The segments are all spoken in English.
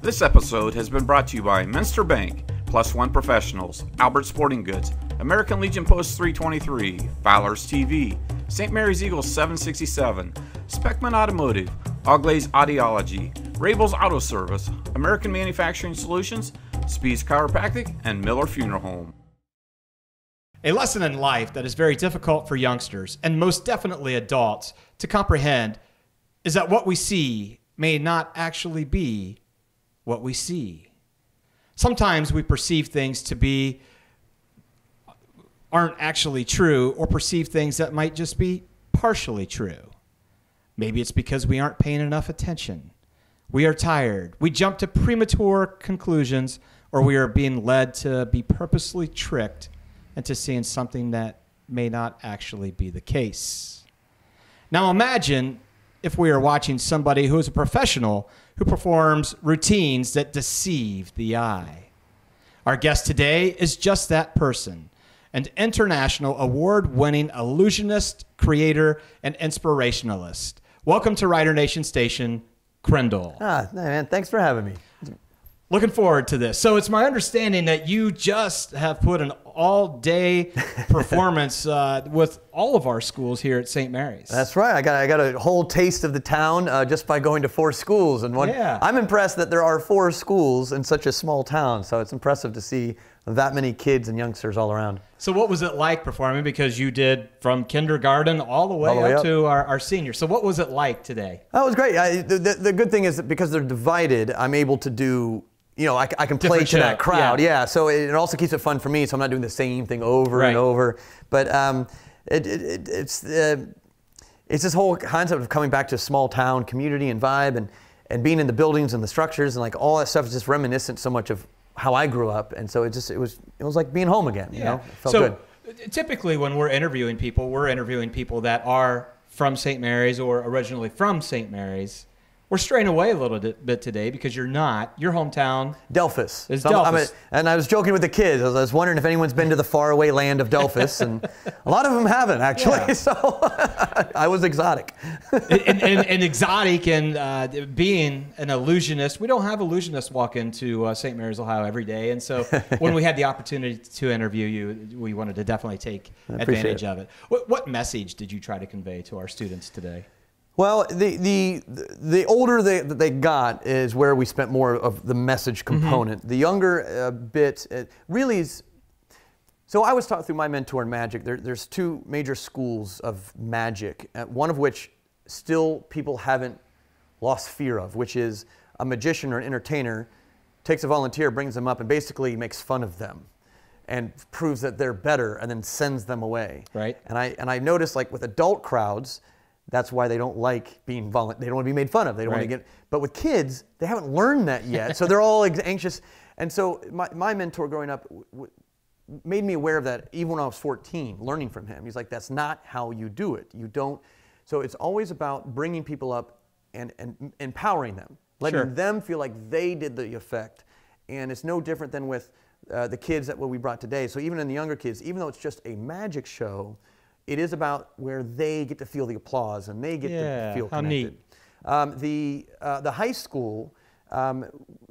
This episode has been brought to you by Minster Bank, Plus One Professionals, Albert Sporting Goods, American Legion Post 323, Fowler's TV, St. Mary's Eagles 767, Speckman Automotive, Auglaze Audiology, Rabel's Auto Service, American Manufacturing Solutions, Speed's Chiropractic, and Miller Funeral Home. A lesson in life that is very difficult for youngsters, and most definitely adults, to comprehend is that what we see may not actually be what we see. Sometimes we perceive things to be aren't actually true, or perceive things that might just be partially true. Maybe it's because we aren't paying enough attention. We are tired. We jump to premature conclusions, or we are being led to be purposely tricked into seeing something that may not actually be the case. Now imagine if we are watching somebody who is a professional who performs routines that deceive the eye. Our guest today is just that person, an international award-winning illusionist, creator, and inspirationalist. Welcome to Rider Nation Station, Krendl. Man, thanks for having me. Looking forward to this. So it's my understanding that you just have put an all-day performance with all of our schools here at St. Mary's. That's right. I got a whole taste of the town just by going to 4 schools. And I'm impressed that there are 4 schools in such a small town. So it's impressive to see that many kids and youngsters all around. So what was it like performing? Because you did from kindergarten all the way up to our seniors. So what was it like today? That was great. The good thing is that because they're divided, I'm able to do, I can play to that crowd. Yeah. So it also keeps it fun for me. So I'm not doing the same thing over and over. But it's this whole concept of coming back to a small town community and vibe and being in the buildings and the structures and like all that stuff is just reminiscent so much of how I grew up, and so it was like being home again. You know, it felt good. Typically, when we're interviewing people that are from St. Mary's or originally from St. Mary's. We're straying away a little bit today because you're not. Your hometown Delphus. Is Delphus. And I was joking with the kids. I was wondering if anyone's been to the faraway land of Delphus, and a lot of them haven't actually. Yeah. So I was exotic. and exotic, and being an illusionist. We don't have illusionists walk into St. Mary's, Ohio every day, and so when we had the opportunity to interview you, we wanted to definitely take advantage of it. What message did you try to convey to our students today? Well, the older they got is where we spent more of the message component. The younger bit really is. So I was taught through my mentor in magic. There's 2 major schools of magic, one of which still people haven't lost fear of, which is a magician or an entertainer takes a volunteer, brings them up, and basically makes fun of them and proves that they're better, and then sends them away. Right. And I noticed, like with adult crowds, that's why they don't like being they don't want to be made fun of. They don't want to get. But with kids, they haven't learned that yet, so they're all anxious. And so my mentor growing up made me aware of that even when I was 14, learning from him. He's like, that's not how you do it. You don't. So it's always about bringing people up and empowering them, letting them feel like they did the effect. And it's no different than with the kids that we brought today. So even in the younger kids, even though it's just a magic show, it is about where they get to feel the applause and they get to feel connected. How neat. The high school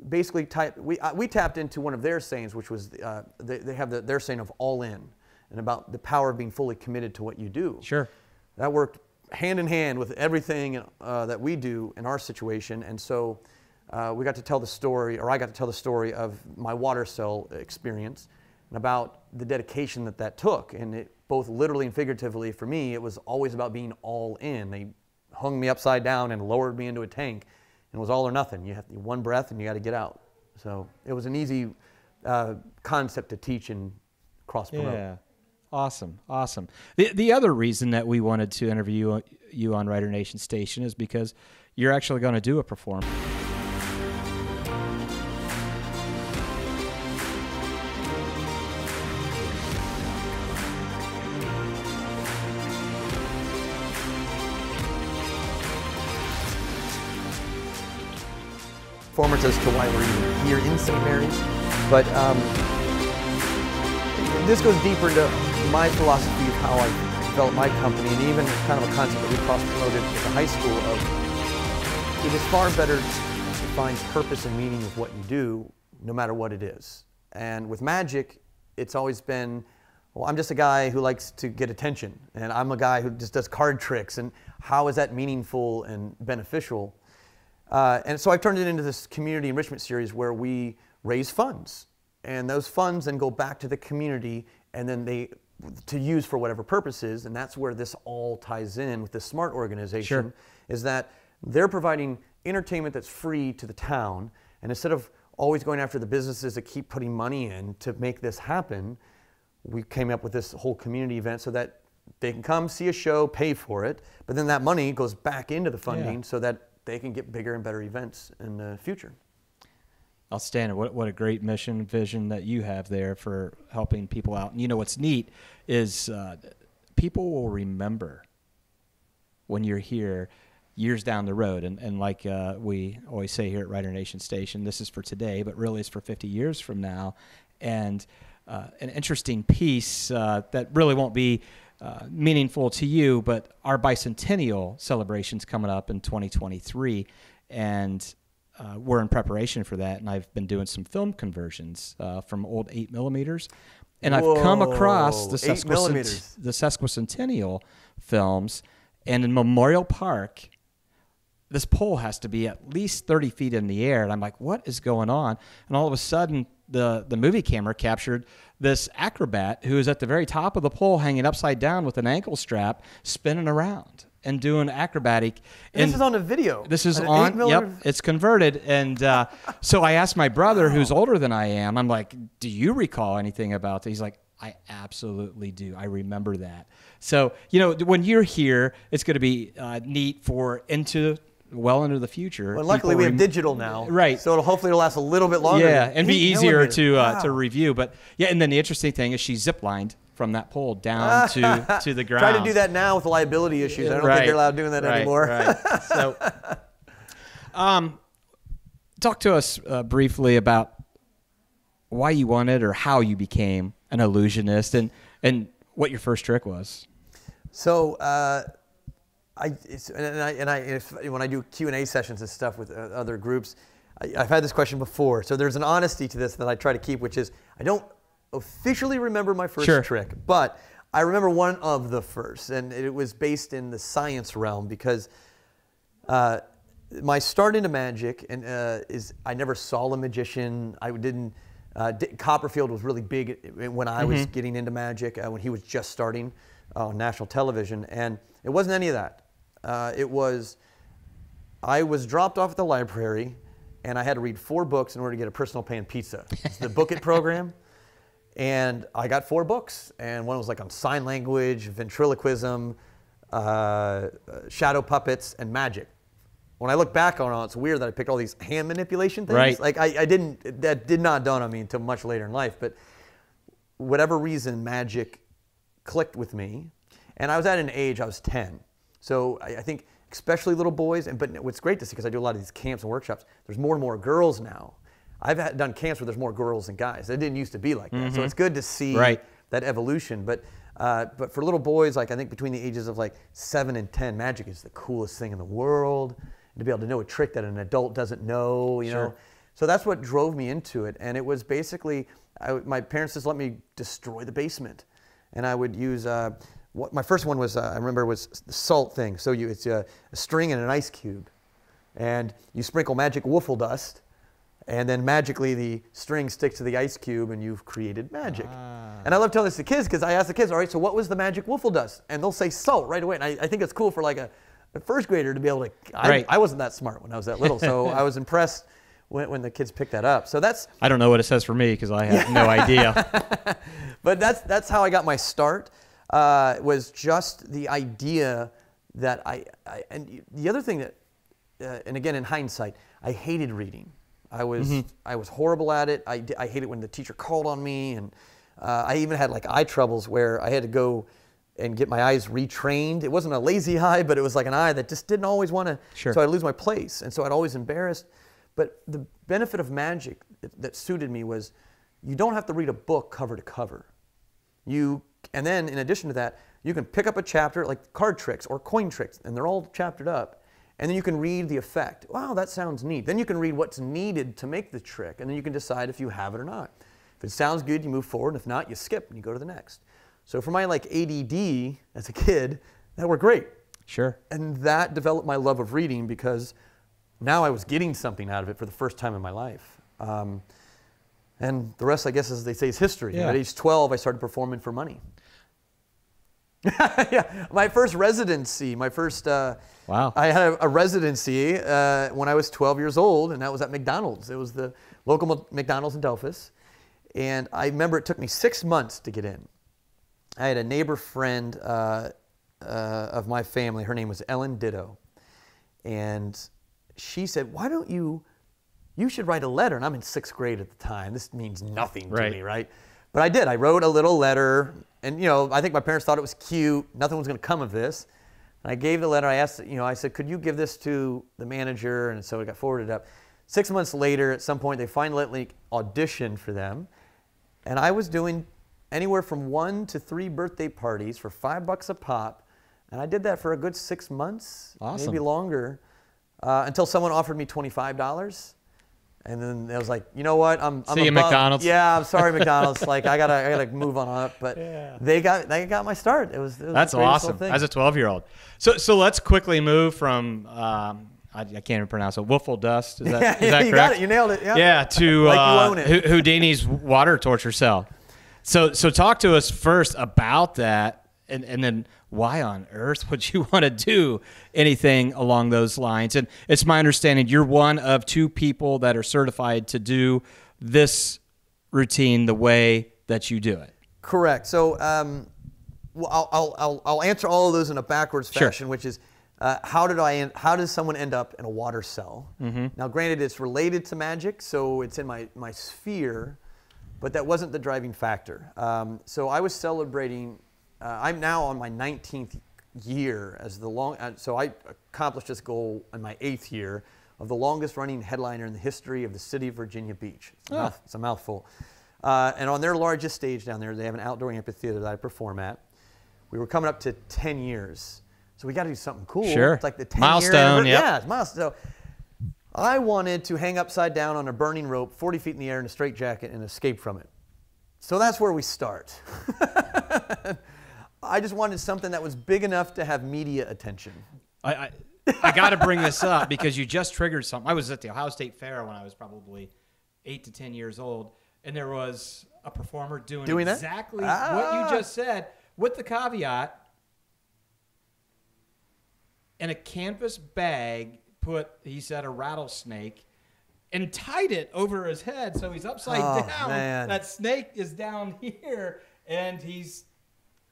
basically we tapped into one of their sayings, which was they have their saying of all in, and about the power of being fully committed to what you do. Sure. That worked hand in hand with everything that we do in our situation, and so we got to tell the story, or I got to tell the story of my water cell experience and about the dedication that took, and it both literally and figuratively for me, it was always about being all in. They hung me upside down and lowered me into a tank, and it was all or nothing. You have one breath and you got to get out. So it was an easy concept to teach and cross-promote. Yeah, awesome. The other reason that we wanted to interview you on Rider Nation Station is because you're actually going to do a performance. Performance as to why we're even here in St. Mary's, but this goes deeper into my philosophy of how I developed my company, and even kind of a concept that we cross-promoted at the high school of it is far better to finds purpose and meaning with what you do, no matter what it is. And with magic, it's always been, well, I'm just a guy who likes to get attention, and I'm a guy who just does card tricks, and how is that meaningful and beneficial? And so I've turned it into this community enrichment series where we raise funds, and those funds then go back to the community, and then to use for whatever purposes, and that's where this all ties in with the SMART organization, Sure. is that they're providing entertainment that's free to the town, and instead of always going after the businesses that keep putting money in to make this happen, we came up with this whole community event so that they can come see a show, pay for it, but then that money goes back into the funding so that they can get bigger and better events in the future. Outstanding. What a great mission vision that you have there for helping people out. And you know what's neat is people will remember when you're here years down the road. And like we always say here at Writer Nation Station, this is for today, but really it's for 50 years from now. And an interesting piece that really won't be meaningful to you, but our bicentennial celebration's coming up in 2023. And we're in preparation for that, and I've been doing some film conversions from old 8mm. And I've come across the sesquicentennial films, and in Memorial Park, this pole has to be at least 30 feet in the air. And I'm like, what is going on? And all of a sudden, the movie camera captured this acrobat who is at the very top of the pole hanging upside down with an ankle strap, spinning around and doing acrobatic. And this is on a video. This is on, yep, it's converted. And so I asked my brother, who's older than I am, I'm like, do you recall anything about that? He's like, I absolutely do. I remember that. So, you know, when you're here, it's going to be neat for well into the future. Well, luckily we have digital now. Right. So hopefully it'll last a little bit longer. Yeah, and be easier to review. But yeah, and then the interesting thing is she ziplined from that pole down to the ground. Try to do that now with liability issues. I don't think you're allowed doing that anymore. Right. So, talk to us briefly about why you wanted or how you became an illusionist and what your first trick was. So, when I do Q&A sessions and stuff with other groups, I've had this question before. So there's an honesty to this that I try to keep, which is I don't officially remember my first trick, but I remember one of the first, and it was based in the science realm because my start into magic is I never saw a magician. I didn't. Copperfield was really big when I was getting into magic, when he was just starting on national television, and it wasn't any of that. I was dropped off at the library, and I had to read 4 books in order to get a personal pay and pizza. It's the Book It program, and I got 4 books, and one was like on sign language, ventriloquism, shadow puppets, and magic. When I look back on it, it's weird that I picked all these hand manipulation things. Right. Like that did not dawn on me until much later in life. But whatever reason, magic clicked with me. And I was at an age, I was 10. So I think especially little boys, but what's great to see, because I do a lot of these camps and workshops, there's more and more girls now. I've done camps where there's more girls than guys. It didn't used to be like that. So it's good to see that evolution. But for little boys, like I think between the ages of like 7 and 10, magic is the coolest thing in the world. To be able to know a trick that an adult doesn't know, you know. So that's what drove me into it. And it was basically, my parents just let me destroy the basement. And I would use, my first one was, I remember, was the salt thing. So it's a string and an ice cube. And you sprinkle magic wiffle dust, and then magically the string sticks to the ice cube, and you've created magic. And I love telling this to kids, because I ask the kids, all right, so what was the magic wiffle dust? And they'll say salt right away. And I think it's cool for like a first grader to be able to, I wasn't that smart when I was that little, so I was impressed when the kids picked that up. So I don't know what it says for me because I have no idea. But that's how I got my start, was just the idea that and the other thing that, and again in hindsight, I hated reading. I was horrible at it. I hated when the teacher called on me, and I even had like eye troubles where I had to go and get my eyes retrained. It wasn't a lazy eye, but it was like an eye that just didn't always want to, so I'd lose my place. And so I'd always embarrassed. But the benefit of magic that suited me was you don't have to read a book cover to cover. And then in addition to that, you can pick up a chapter like card tricks or coin tricks, and they're all chaptered up. And then you can read the effect. Wow, that sounds neat. Then you can read what's needed to make the trick, and then you can decide if you have it or not. If it sounds good, you move forward. If not, you skip and you go to the next. So for my ADD as a kid, that worked great. Sure. And that developed my love of reading because now I was getting something out of it for the first time in my life. And the rest, I guess, as they say, is history. Yeah. At age 12, I started performing for money. Yeah, my first residency, wow. I had a residency when I was 12 years old, and that was at McDonald's. It was the local McDonald's in Delphus. And I remember it took me 6 months to get in. I had a neighbor friend of my family. Her name was Ellen Ditto. And she said, why don't you should write a letter. And I'm in 6th grade at the time. This means nothing to me, right? But I did. I wrote a little letter. And, I think my parents thought it was cute. Nothing was going to come of this. And I gave the letter. I asked, I said, could you give this to the manager? And so it got forwarded up. 6 months later, at some point, they finally let me audition for them. And I was doing anywhere from 1 to 3 birthday parties for $5 a pop. And I did that for a good 6 months, maybe longer, until someone offered me $25. And then I was like, you know what? I'm See you, McDonald's. Yeah, I'm sorry, McDonald's. I gotta move on up. But they got my start. It was That's awesome. As a 12-year-old. So let's quickly move from I can't even pronounce it. Wiffle dust. Is that correct? You got it. You nailed it. Yeah. Yeah. To like you own it. Houdini's water torture cell. So talk to us first about that, and then why on earth would you want to do anything along those lines? And it's my understanding you're one of 2 people that are certified to do this routine the way that you do it. Correct. So I'll answer all of those in a backwards fashion, which is how does someone end up in a water cell? Mm-hmm. Now, granted, it's related to magic, so it's in my sphere, but that wasn't the driving factor. So I was celebrating. I'm now on my 19th year as so I accomplished this goal in my 8th year of the longest running headliner in the history of the city of Virginia Beach. It's a mouthful. And on their largest stage down there, they have an outdoor amphitheater that I perform at. We were coming up to 10 years. So we got to do something cool. Sure. It's like the 10-year milestone. Yeah, it's milestone. So I wanted to hang upside down on a burning rope 40 feet in the air in a straitjacket and escape from it. So that's where we start. I just wanted something that was big enough to have media attention. I got to bring this up because you just triggered something. I was at the Ohio State Fair when I was probably 8 to 10 years old, and there was a performer doing exactly what you just said, with the caveat, in a canvas bag, he said, a rattlesnake, and tied it over his head so he's upside down. Man. That snake is down here, and he's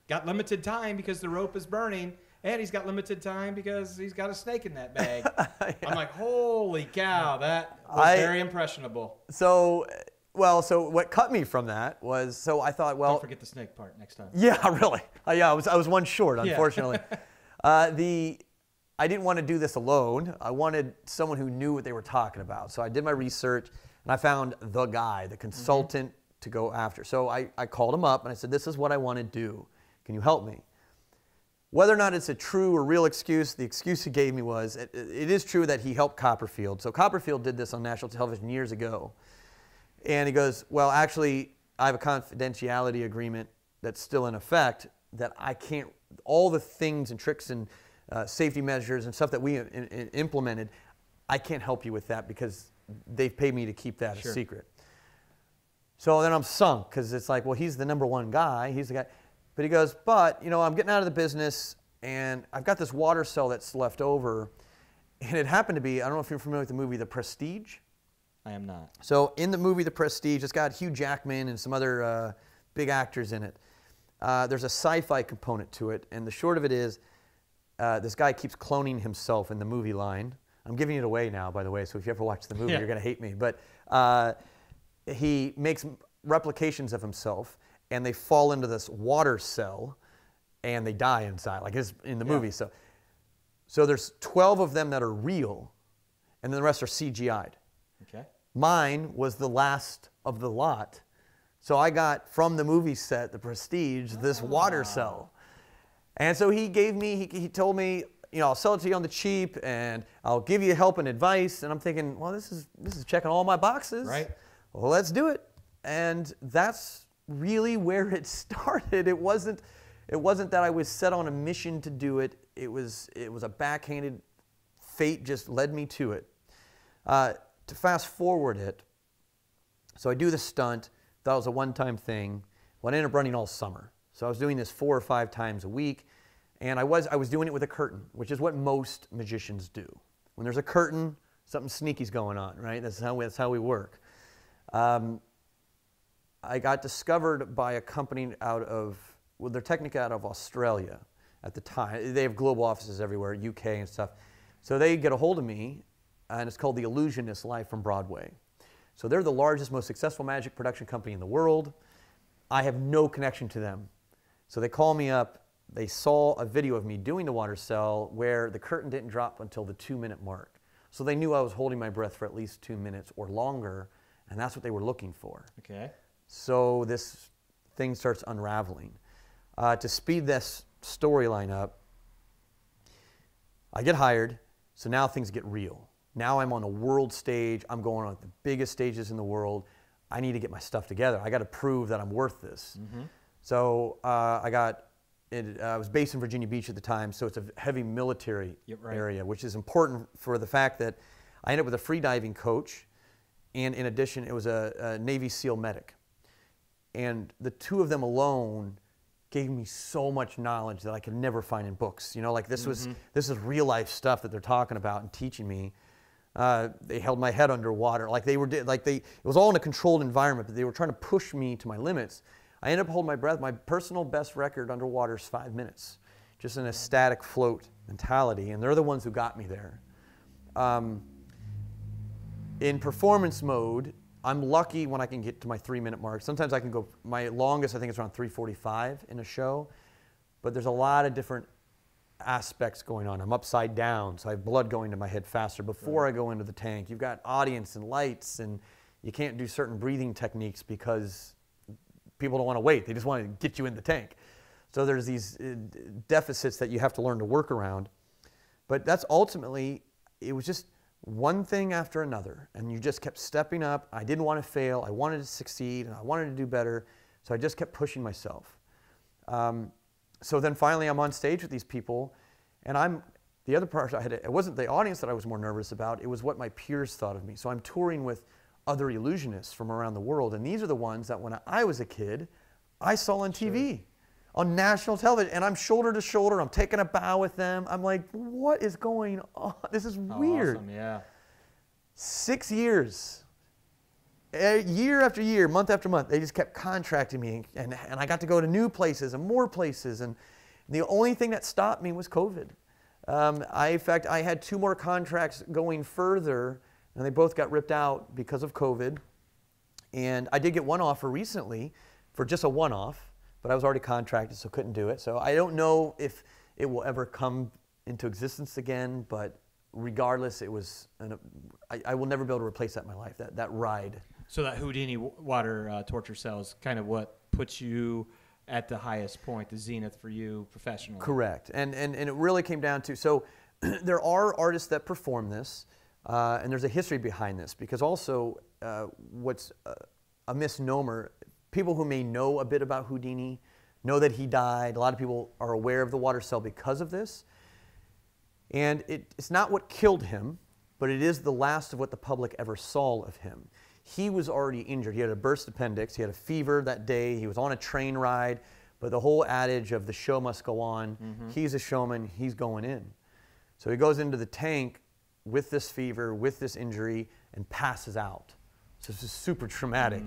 got limited time because the rope is burning, and he's got limited time because he's got a snake in that bag. Yeah. I'm like, holy cow, that was very impressionable. So what cut me from that was, so I thought, well, don't forget the snake part next time. Yeah, really. I was one short, unfortunately. I didn't want to do this alone. I wanted someone who knew what they were talking about. So I did my research, and I found the guy, the consultant to go after. So I called him up, and I said, this is what I want to do. Can you help me? Whether or not it's a true or real excuse, the excuse he gave me was, it is true that he helped Copperfield. So Copperfield did this on national television years ago. And he goes, well, actually, I have a confidentiality agreement that's still in effect that I can't, all the things and tricks and safety measures and stuff that we implemented, I can't help you with that because they've paid me to keep that a secret. So then I'm sunk because it's like, well, he's the #1 guy. He's the guy. But he goes, but, I'm getting out of the business, and I've got this water cell that's left over. And it happened to be, I don't know if you're familiar with the movie The Prestige. I am not. So in the movie The Prestige, it's got Hugh Jackman and some other big actors in it. There's a sci-fi component to it, and the short of it is, this guy keeps cloning himself in the movie line. I'm giving it away now, by the way, so if you ever watch the movie, you're going to hate me. But he makes replications of himself, and they fall into this water cell, and they die inside, like it's in the movie. So there's 12 of them that are real, and then the rest are CGI'd. Okay. Mine was the last of the lot. So I got, from the movie set, The Prestige, this water cell. And so he gave me, he told me, I'll sell it to you on the cheap, and I'll give you help and advice. And I'm thinking, well, this is checking all my boxes. Right. Well, let's do it. And that's really where it started. It wasn't that I was set on a mission to do it. It was a backhanded fate just led me to it. To fast forward it, so I do the stunt. That was a one-time thing. Well, I ended up running all summer. So I was doing this 4 or 5 times a week, and I was doing it with a curtain, which is what most magicians do. When there's a curtain, something sneaky's going on, right? That's how we work. I got discovered by a company they're technically out of Australia at the time. They have global offices everywhere, UK and stuff. So they get a hold of me, and it's called the Illusionist live from Broadway. So they're the largest, most successful magic production company in the world. I have no connection to them. So they call me up. They saw a video of me doing the water cell where the curtain didn't drop until the 2-minute mark. So they knew I was holding my breath for at least 2 minutes or longer, and that's what they were looking for. Okay. So this thing starts unraveling. To speed this storyline up, I get hired, so now things get real. Now I'm on a world stage. I'm going on the biggest stages in the world. I need to get my stuff together. I got to prove that I'm worth this. Mm-hmm. So I was based in Virginia Beach at the time, so it's a heavy military area, which is important for the fact that I ended up with a free diving coach, and in addition, it was a Navy SEAL medic. And the two of them alone gave me so much knowledge that I could never find in books. Like this is real life stuff that they're talking about and teaching me. They held my head underwater. It was all in a controlled environment, but they were trying to push me to my limits. I ended up holding my breath. My personal best record underwater is 5 minutes, just in a static float mentality, and they're the ones who got me there. In performance mode, I'm lucky when I can get to my 3-minute mark. Sometimes I can go, my longest I think is around 3:45 in a show, but there's a lot of different aspects going on. I'm upside down, so I have blood going to my head faster before I go into the tank. You've got audience and lights, and you can't do certain breathing techniques because people don't want to wait. They just want to get you in the tank. So there's these deficits that you have to learn to work around. But that's ultimately, it was just one thing after another, and you just kept stepping up. I didn't want to fail. I wanted to succeed, and I wanted to do better. So I just kept pushing myself. So then finally I'm on stage with these people, and the other part it wasn't the audience that I was more nervous about, it was what my peers thought of me. So I'm touring with other illusionists from around the world, and these are the ones that when I was a kid, I saw on TV, on national television, and I'm shoulder to shoulder, I'm taking a bow with them. I'm like, what is going on? This is weird. Awesome, yeah. 6 years. Year after year, month after month, they just kept contracting me, and I got to go to new places and more places, and the only thing that stopped me was COVID. In fact, I had 2 more contracts going further, and they both got ripped out because of COVID. And I did get one offer recently for just a one-off, but I was already contracted, so couldn't do it. So I don't know if it will ever come into existence again, but regardless, it was I will never be able to replace that in my life, that ride. So that Houdini water torture cell is kind of what puts you at the highest point, the zenith for you professionally. Correct. And it really came down to, so there are artists that perform this, and there's a history behind this, because also what's a misnomer, people who may know a bit about Houdini know that he died. A lot of people are aware of the water cell because of this. And it's not what killed him, but it is the last of what the public ever saw of him. He was already injured. He had a burst appendix. He had a fever that day. He was on a train ride. But the whole adage of the show must go on, he's a showman, he's going in. So he goes into the tank with this fever, with this injury, and passes out. So this is super traumatic.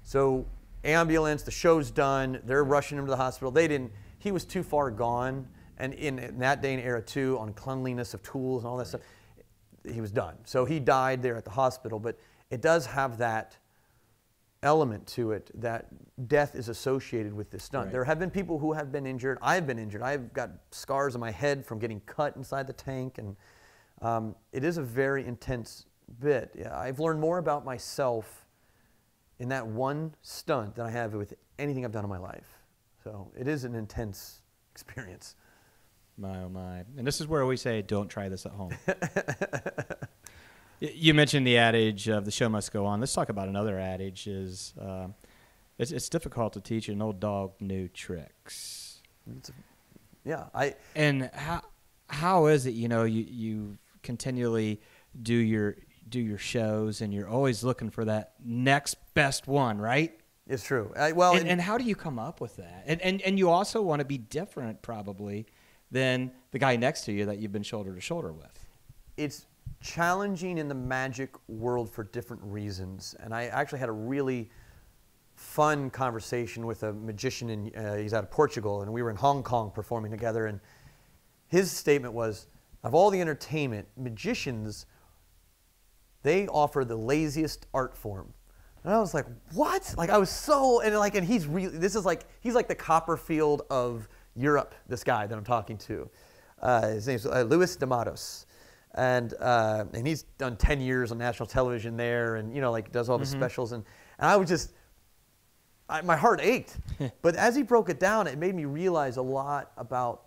So ambulance, the show's done. They're rushing him to the hospital. He was too far gone. And in that day and era too, on cleanliness of tools and all that stuff, he was done. So he died there at the hospital, but it does have that element to it that death is associated with this stunt. Right. There have been people who have been injured. I've been injured. I've got scars on my head from getting cut inside the tank, and it is a very intense bit. Yeah, I've learned more about myself in that one stunt than I have with anything I've done in my life. So it is an intense experience. My, oh, my. And this is where we say, don't try this at home. You mentioned the adage of the show must go on. Let's talk about another adage is it's difficult to teach an old dog new tricks. And how is it, you continually do your shows and you're always looking for that next best one, right? It's true. And how do you come up with that? And you also want to be different probably than the guy next to you that you've been shoulder to shoulder with. It's challenging in the magic world for different reasons. And I actually had a really fun conversation with a magician, he's out of Portugal, and we were in Hong Kong performing together. And his statement was, of all the entertainment, magicians, they offer the laziest art form. And I was like, what? Like, I was so, and he's really, he's like the Copperfield of Europe, this guy that I'm talking to. His name's Luis de Matos. And he's done 10 years on national television there and, does all the specials. And I was just, my heart ached. But as he broke it down, it made me realize a lot about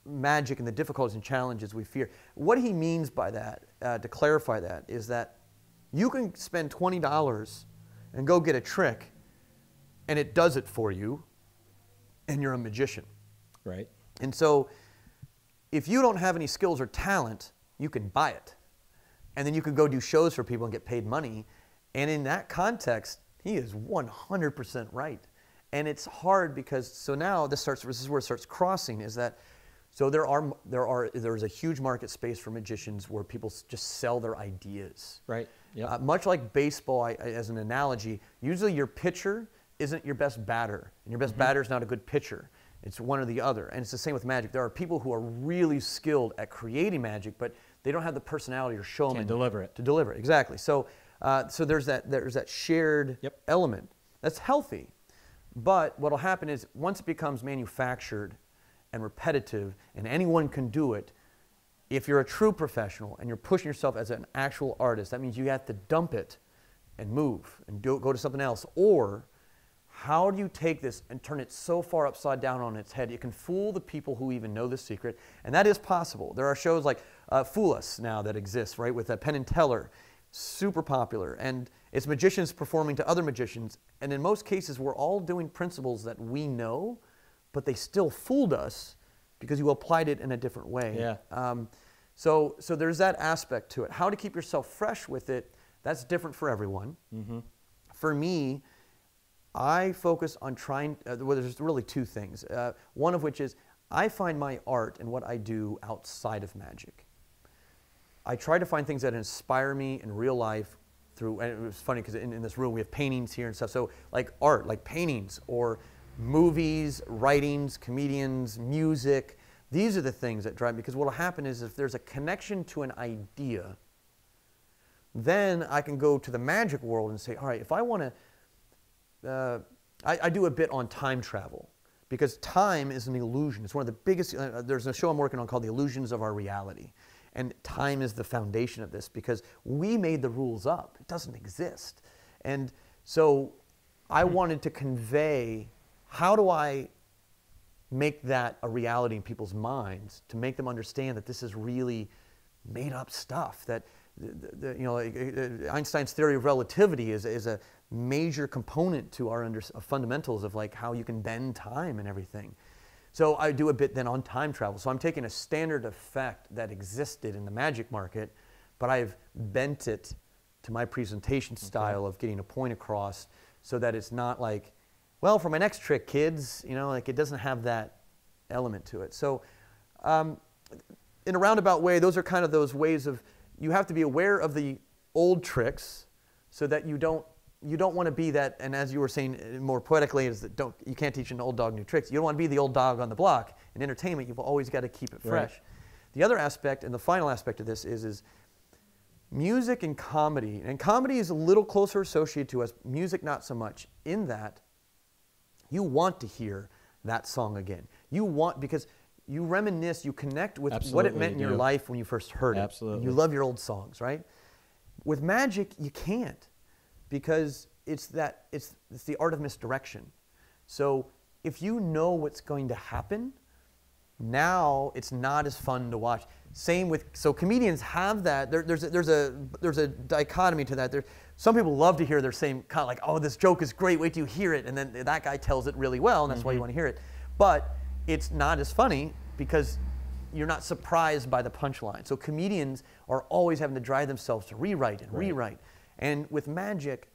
magic and the difficulties and challenges we fear. What he means by that, to clarify that, is that you can spend $20 and go get a trick, and it does it for you, and you're a magician. Right. And so if you don't have any skills or talent, you can buy it. And then you can go do shows for people and get paid money. And in that context, he is 100% right. And it's hard because, so now this is where it starts crossing, is that, so there's a huge market space for magicians where people just sell their ideas. Right. Yep. Much like baseball, as an analogy, usually your pitcher isn't your best batter, and your best batter is not a good pitcher. It's one or the other. And it's the same with magic. There are people who are really skilled at creating magic, but they don't have the personality or showman to deliver it. Exactly. So there's that shared element. That's healthy. But what will happen is once it becomes manufactured and repetitive and anyone can do it, if you're a true professional and you're pushing yourself as an actual artist, that means you have to dump it and move and go to something else. Or how do you take this and turn it so far upside down on its head? You can fool the people who even know the secret, and that is possible. There are shows like Fool Us now that exist, right, with Penn and Teller, super popular, and it's magicians performing to other magicians, and in most cases we're all doing principles that we know, but they still fooled us because you applied it in a different way. Yeah. So there's that aspect to it. How to keep yourself fresh with it, that's different for everyone. Mm-hmm. For me, I focus on trying, well, there's really two things. One of which is I find my art and what I do outside of magic. I try to find things that inspire me in real life through, and it was funny because in this room we have paintings here and stuff, so like art, like paintings or movies, writings, comedians, music. These are the things that drive me, because what will happen is if there's a connection to an idea, then I can go to the magic world and say, all right, if I want to, I do a bit on time travel, because time is an illusion. It's one of the biggest, there's a show I'm working on called The Illusions of Our Reality. And time is the foundation of this, because we made the rules up. It doesn't exist. And so I wanted to convey, how do I make that a reality in people's minds, to make them understand that this is really made up stuff, that Einstein's theory of relativity is a major component to our fundamentals of like how you can bend time and everything. So I do a bit then on time travel. So I'm taking a standard effect that existed in the magic market, but I've bent it to my presentation style of getting a point across, so that it's not like, well, for my next trick, kids, like it doesn't have that element to it. So in a roundabout way, those are kind of those ways of, you have to be aware of the old tricks so that you don't want to be that, and as you were saying more poetically, is that you can't teach an old dog new tricks. You don't want to be the old dog on the block. In entertainment, you've always got to keep it fresh. Right. The other aspect, and the final aspect of this is music and comedy. And comedy is a little closer associated to us, music not so much, in that you want to hear that song again. You want, because you reminisce, you connect with what it meant in your life when you first heard it. Absolutely. You love your old songs, right? With magic, you can't, because it's the art of misdirection. So if you know what's going to happen, Now it's not as fun to watch. Same with, so comedians have that. There's a dichotomy to that. Some people love to hear their same kind of like, oh, this joke is great, wait till you hear it, and then that guy tells it really well, and that's why you want to hear it. But it's not as funny because you're not surprised by the punchline. So comedians are always having to drive themselves to rewrite and rewrite. And with magic,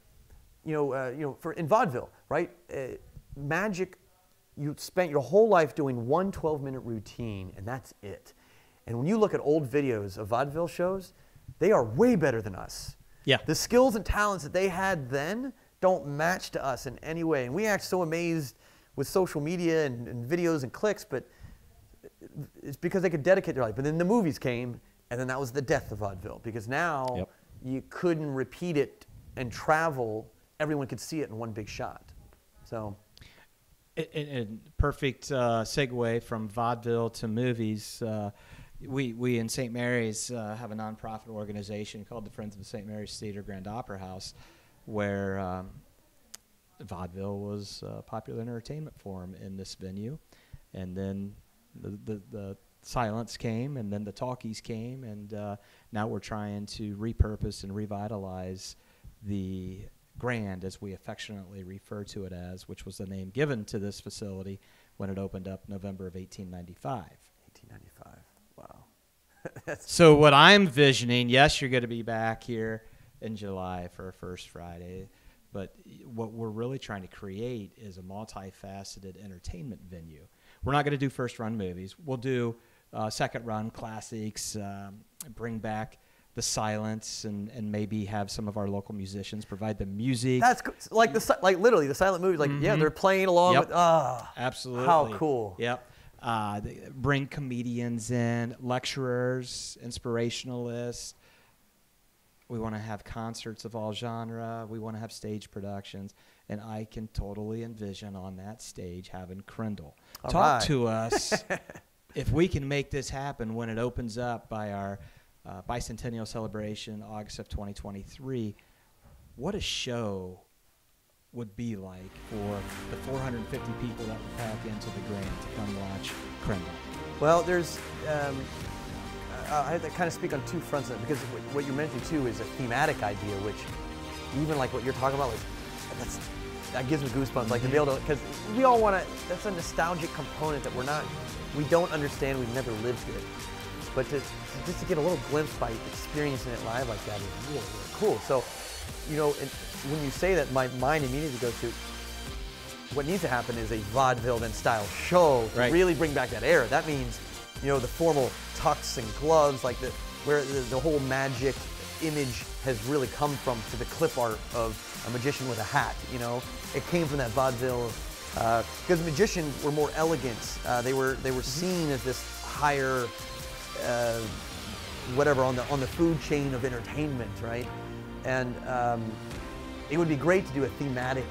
in vaudeville, right? Magic, you spent your whole life doing one 12-minute routine, and that's it. And when you look at old videos of vaudeville shows, they are way better than us. Yeah. The skills and talents that they had then don't match to us in any way. And we act so amazed with social media and videos and clicks, but it's because they could dedicate their life. But then the movies came, and then that was the death of vaudeville, because now you couldn't repeat it and travel. Everyone could see it in one big shot. So, perfect segue from vaudeville to movies. We in St. Mary's have a nonprofit organization called the Friends of the St. Mary's Theater Grand Opera House, where vaudeville was a popular entertainment form in this venue. And then the silence came, and then the talkies came, and now we're trying to repurpose and revitalize the Grand, as we affectionately refer to it as, which was the name given to this facility when it opened up November of 1895. 1895. Wow. So what I'm visioning, yes, you're going to be back here in July for a First Friday, but what we're really trying to create is a multifaceted entertainment venue. We're not going to do first-run movies. We'll do second-run classics, bring back the silence, and maybe have some of our local musicians provide the music. That's like literally the silent movies. Like they're playing along with. Absolutely. How cool. Yep. Bring comedians in, lecturers, inspirationalists. We want to have concerts of all genre. We want to have stage productions. And I can totally envision on that stage having Krendl talk to us if we can make this happen when it opens up by our bicentennial celebration, August of 2023. What a show would be like for the 450 people that would pack into the Grand to come watch Krendl. Well, there's, I have to kind of speak on two fronts of that, because what you mentioned too is a thematic idea, which even like what you're talking about, like that gives me goosebumps. Like to be able to, because we all want to. That's a nostalgic component that we don't understand. We've never lived it, but just to get a little glimpse by experiencing it live like that is really, really cool. So, when you say that, my mind immediately goes to what needs to happen is a vaudeville then style show to really bring back that era. That means, the formal tux and gloves, like where the whole magic image has really come from, to the clip art of a magician with a hat. It came from that vaudeville because magicians were more elegant. They were seen as this higher whatever on the food chain of entertainment, right? And it would be great to do a thematic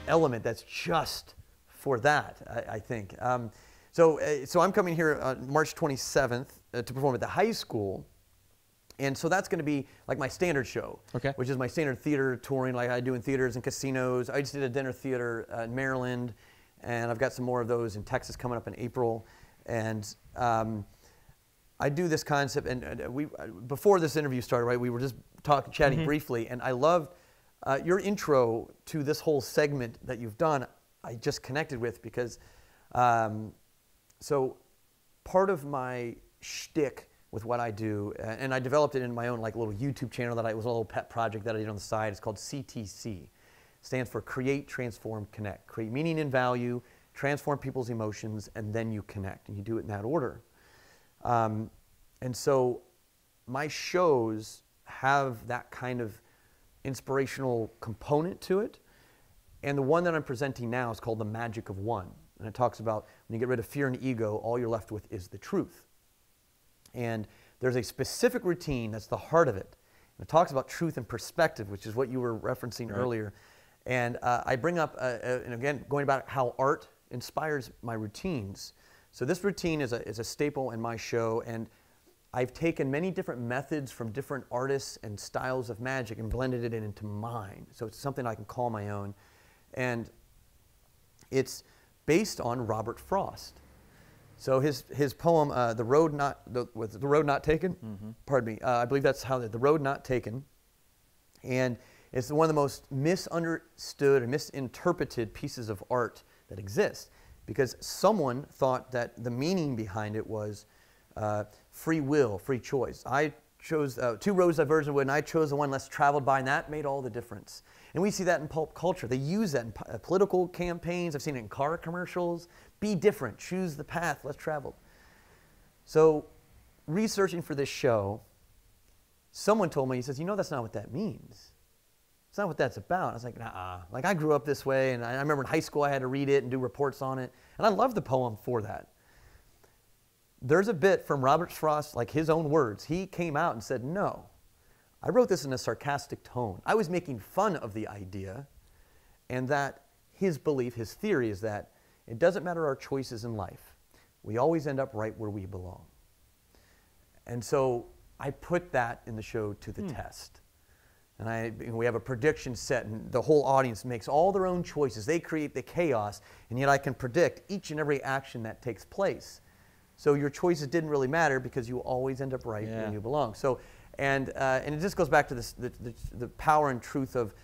element that's just for that, I think. So I'm coming here on March 27th to perform at the high school. And so that's going to be like my standard show, which is my standard theater touring like I do in theaters and casinos. I just did a dinner theater in Maryland, and I've got some more of those in Texas coming up in April. And I do this concept, and we before this interview started, right, we were just chatting briefly, and I loved your intro to this whole segment that you've done. I just connected with because, so part of my shtick with what I do, and I developed it in my own like little YouTube channel that was a little pet project that I did on the side. It's called CTC. Stands for Create, Transform, Connect. Create meaning and value, transform people's emotions, and then you connect. And you do it in that order. And so my shows have that kind of inspirational component to it. And the one that I'm presenting now is called The Magic of One. And it talks about when you get rid of fear and ego, all you're left with is the truth. And there's a specific routine that's the heart of it. And it talks about truth and perspective, which is what you were referencing earlier. And I bring up, and again, going about how art inspires my routines. So this routine is a staple in my show, and I've taken many different methods from different artists and styles of magic and blended it into mine. So it's something I can call my own. And it's based on Robert Frost. So his poem, the road not taken. Pardon me. I believe that's how the road not taken, and it's one of the most misunderstood and misinterpreted pieces of art that exists, because someone thought that the meaning behind it was free will, free choice. I chose 2 roads diverged in wood, and I chose the one less traveled by, and that made all the difference. And we see that in pulp culture. They use that in political campaigns. I've seen it in car commercials. Be different. Choose the path less traveled. So researching for this show, someone told me, he says, you know, that's not what that means. It's not what that's about. I was like, nah. Like, I grew up this way, and I remember in high school I had to read it and do reports on it. And I love the poem for that. There's a bit from Robert Frost, like his own words. He came out and said, no, I wrote this in a sarcastic tone. I was making fun of the idea, and that his belief, his theory is that it doesn't matter our choices in life. We always end up right where we belong. And so I put that in the show to the test. And we have a prediction set, and the whole audience makes all their own choices. They create the chaos, and yet I can predict each and every action that takes place. So your choices didn't really matter because you always end up right where you belong. So, and it just goes back to this, the power and truth of,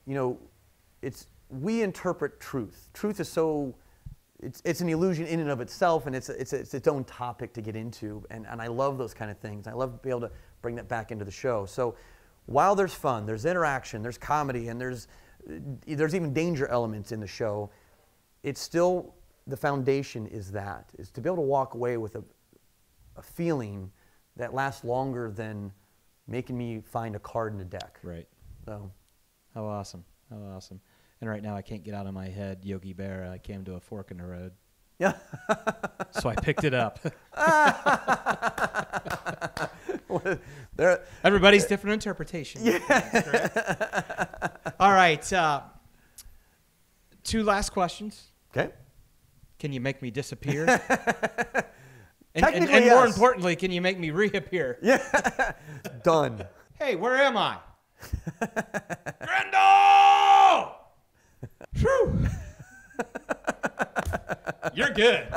you know, we interpret truth. Truth is so, it's an illusion in and of itself, and it's its own topic to get into. And I love those kind of things. I love to be able to bring that back into the show. So while there's fun, there's interaction, there's comedy, and there's even danger elements in the show, it's still, the foundation is to be able to walk away with a feeling that lasts longer than making me find a card in a deck. Right. So, how awesome. How awesome. And right now I can't get out of my head Yogi Berra. I came to a fork in the road. Yeah. So I picked it up. Everybody's different interpretation. Yeah. All right. 2 last questions. Okay. Can you make me disappear? and Technically, more yes. importantly, can you make me reappear? Yeah. Done. Hey, where am I? Krendl! Whew. You're good.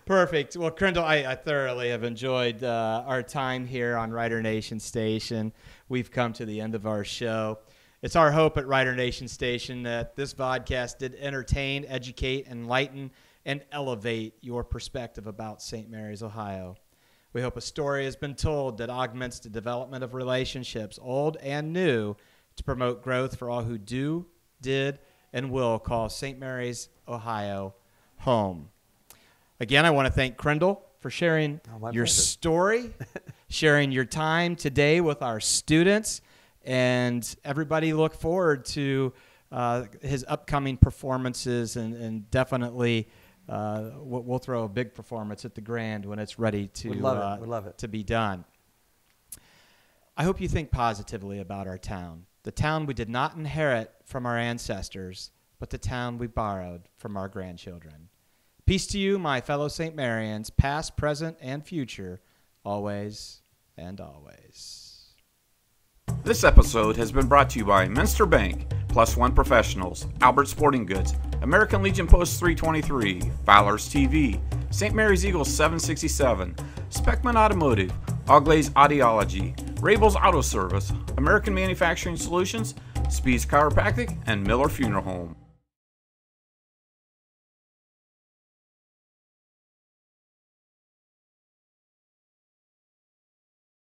Perfect. Well, Krendl, I thoroughly have enjoyed our time here on Writer Nation Station. We've come to the end of our show. It's our hope at Writer Nation Station that this podcast did entertain, educate, enlighten, and elevate your perspective about St. Mary's, Ohio. We hope a story has been told that augments the development of relationships, old and new, to promote growth for all who do, did, and will call St. Mary's, Ohio, home. Again, I want to thank Krendl for sharing your story, sharing your time today with our students, and everybody look forward to his upcoming performances, and definitely we'll throw a big performance at the Grand when it's ready to We'd love it. To be done. I hope you think positively about our town, the town we did not inherit from our ancestors, but the town we borrowed from our grandchildren. Peace to you, my fellow St. Marians, past, present, and future, always and always. This episode has been brought to you by Minster Bank, Plus One Professionals, Albert Sporting Goods, American Legion Post 323, Fowler's TV, St. Mary's Eagles 767, Speckman Automotive, Auglaze Audiology, Rabel's Auto Service, American Manufacturing Solutions, Speed's Chiropractic, and Miller Funeral Home.